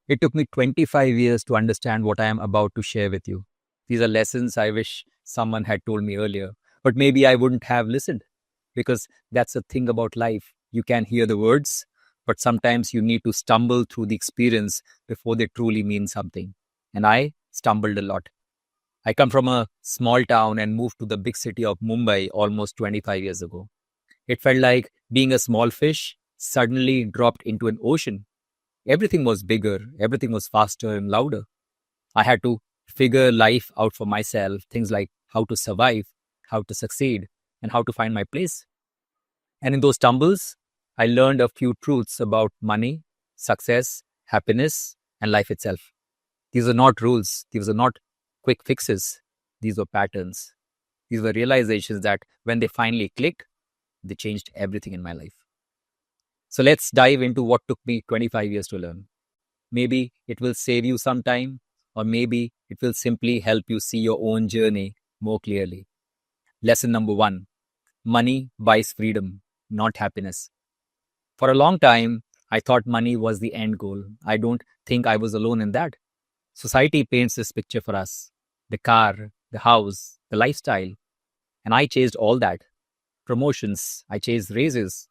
It took me 25 years to understand what I am about to share with you. These are lessons I wish someone had told me earlier, but maybe I wouldn't have listened because that's the thing about life. You can hear the words, but sometimes you need to stumble through the experience before they truly mean something. And I stumbled a lot. I come from a small town and moved to the big city of Mumbai almost 25 years ago. It felt like being a small fish suddenly dropped into an ocean. Everything was bigger, everything was faster and louder. I had to figure life out for myself, things like how to survive, how to succeed, and how to find my place. And in those stumbles, I learned a few truths about money, success, happiness, and life itself. These are not rules, these are not quick fixes, these were patterns. These were realizations that when they finally clicked, they changed everything in my life. So let's dive into what took me 25 years to learn. Maybe it will save you some time, or maybe it will simply help you see your own journey more clearly. Lesson number one: money buys freedom, not happiness. For a long time, I thought money was the end goal. I don't think I was alone in that. Society paints this picture for us: the car, the house, the lifestyle. And I chased all that. Promotions, I chased raises,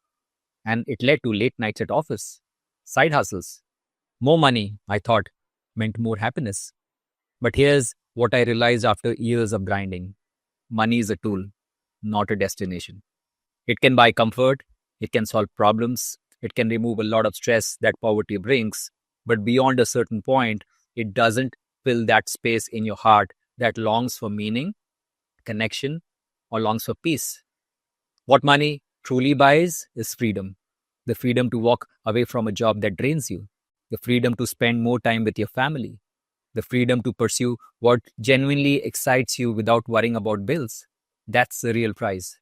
and it led to late nights at office, side hustles. More money, I thought, meant more happiness. But here's what I realized after years of grinding: money is a tool, not a destination. It can buy comfort, it can solve problems, it can remove a lot of stress that poverty brings. But beyond a certain point, it doesn't fill that space in your heart that longs for meaning, connection, or longs for peace. What money truly buys is freedom: the freedom to walk away from a job that drains you, the freedom to spend more time with your family, the freedom to pursue what genuinely excites you without worrying about bills. That's the real prize.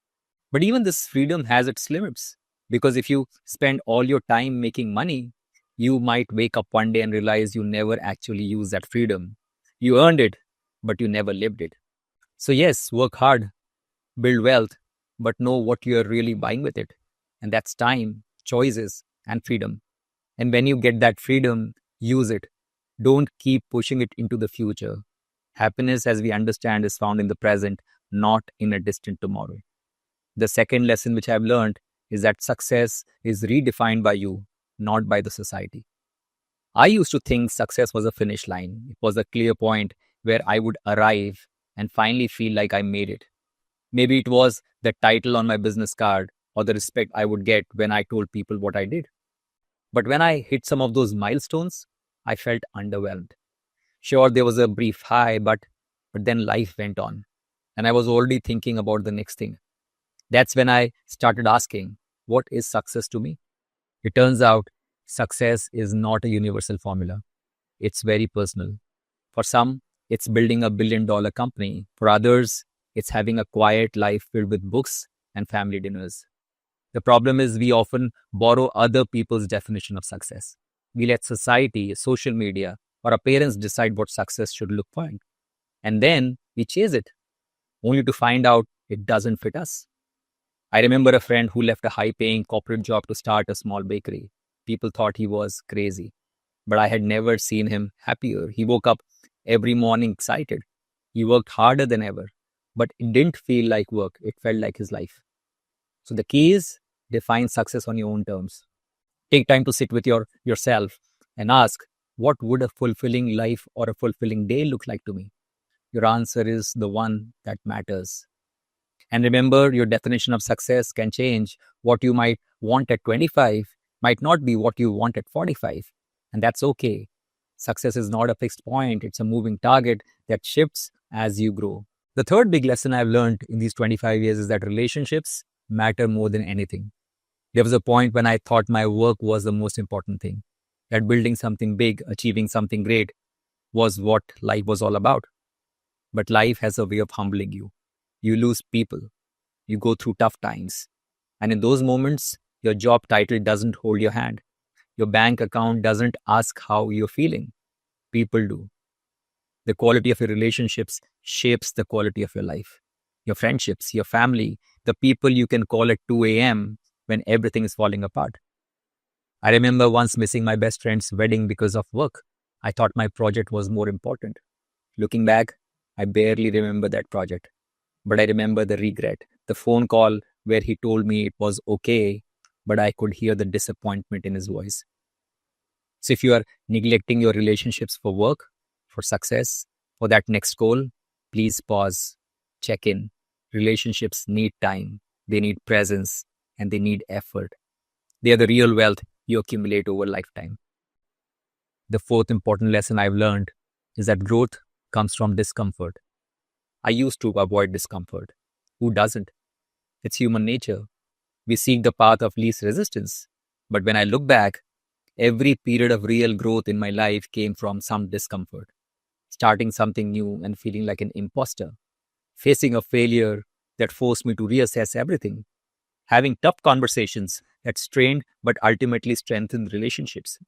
But even this freedom has its limits. Because if you spend all your time making money, you might wake up one day and realize you never actually used that freedom. You earned it, but you never lived it. So, yes, work hard, build wealth, but know what you are really buying with it. And that's time, choices, and freedom. And when you get that freedom, use it. Don't keep pushing it into the future. Happiness, as we understand, is found in the present, not in a distant tomorrow. The second lesson which I've learned is that success is redefined by you, not by the society. I used to think success was a finish line. It was a clear point where I would arrive and finally feel like I made it. Maybe it was the title on my business card or the respect I would get when I told people what I did. But when I hit some of those milestones, I felt underwhelmed. Sure, there was a brief high, but then life went on, and I was already thinking about the next thing. That's when I started asking, what is success to me? It turns out success is not a universal formula. It's very personal. For some, it's building a $1 billion company. For others, it's having a quiet life filled with books and family dinners. The problem is we often borrow other people's definition of success. We let society, social media, or our parents decide what success should look like. And then we chase it, only to find out it doesn't fit us. I remember a friend who left a high paying corporate job to start a small bakery. People thought he was crazy, but I had never seen him happier. He woke up every morning excited. He worked harder than ever, but it didn't feel like work, it felt like his life. So the key is define success on your own terms. Take time to sit with yourself and ask, what would a fulfilling life or a fulfilling day look like to me? Your answer is the one that matters. And remember, your definition of success can change. What you might want at 25 might not be what you want at 45. And that's okay. Success is not a fixed point, it's a moving target that shifts as you grow. The third big lesson I've learned in these 25 years is that relationships matter more than anything. There was a point when I thought my work was the most important thing, that building something big, achieving something great was what life was all about. But life has a way of humbling you. You lose people, you go through tough times. And in those moments, your job title doesn't hold your hand. Your bank account doesn't ask how you're feeling. People do. The quality of your relationships shapes the quality of your life. Your friendships, your family, the people you can call at 2 a.m. when everything is falling apart. I remember once missing my best friend's wedding because of work. I thought my project was more important. Looking back, I barely remember that project, but I remember the regret, the phone call where he told me it was okay, but I could hear the disappointment in his voice. So if you are neglecting your relationships for work, for success, for that next goal, please pause, check in. Relationships need time, they need presence, and they need effort. They are the real wealth you accumulate over lifetime. The fourth important lesson I've learned is that growth comes from discomfort. I used to avoid discomfort. Who doesn't? It's human nature. We seek the path of least resistance. But when I look back, every period of real growth in my life came from some discomfort. Starting something new and feeling like an imposter, facing a failure that forced me to reassess everything, having tough conversations that strained but ultimately strengthened relationships.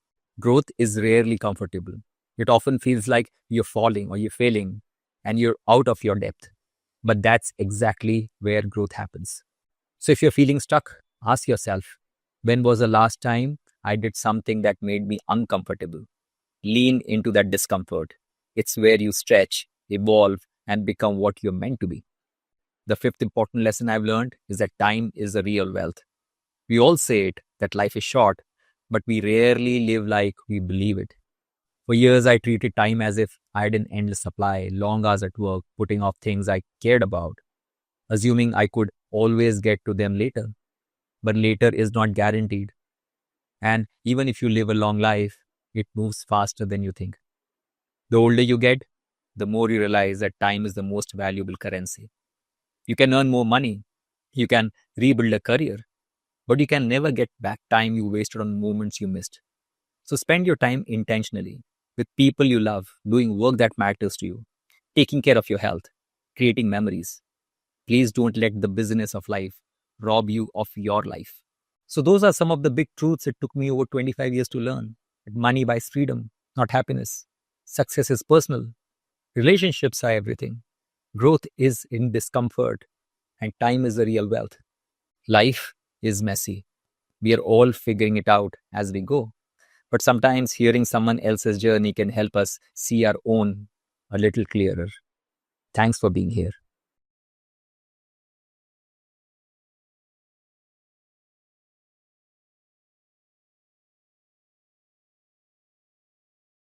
Growth is rarely comfortable. It often feels like you're falling or you're failing and you're out of your depth. But that's exactly where growth happens. So if you're feeling stuck, ask yourself, when was the last time I did something that made me uncomfortable? Lean into that discomfort. It's where you stretch, evolve, and become what you're meant to be. The fifth important lesson I've learned is that time is a real wealth. We all say it, that life is short, but we rarely live like we believe it. For years, I treated time as if I had an endless supply, long hours at work, putting off things I cared about, assuming I could always get to them later. But later is not guaranteed. And even if you live a long life, it moves faster than you think. The older you get, the more you realize that time is the most valuable currency. You can earn more money, you can rebuild a career, but you can never get back time you wasted on moments you missed. So spend your time intentionally with people you love, doing work that matters to you, taking care of your health, creating memories. Please don't let the business of life rob you of your life. So, those are some of the big truths it took me over 25 years to learn. That money buys freedom, not happiness. Success is personal. Relationships are everything. Growth is in discomfort, and time is the real wealth. Life is messy. We are all figuring it out as we go. But sometimes hearing someone else's journey can help us see our own a little clearer. Thanks for being here.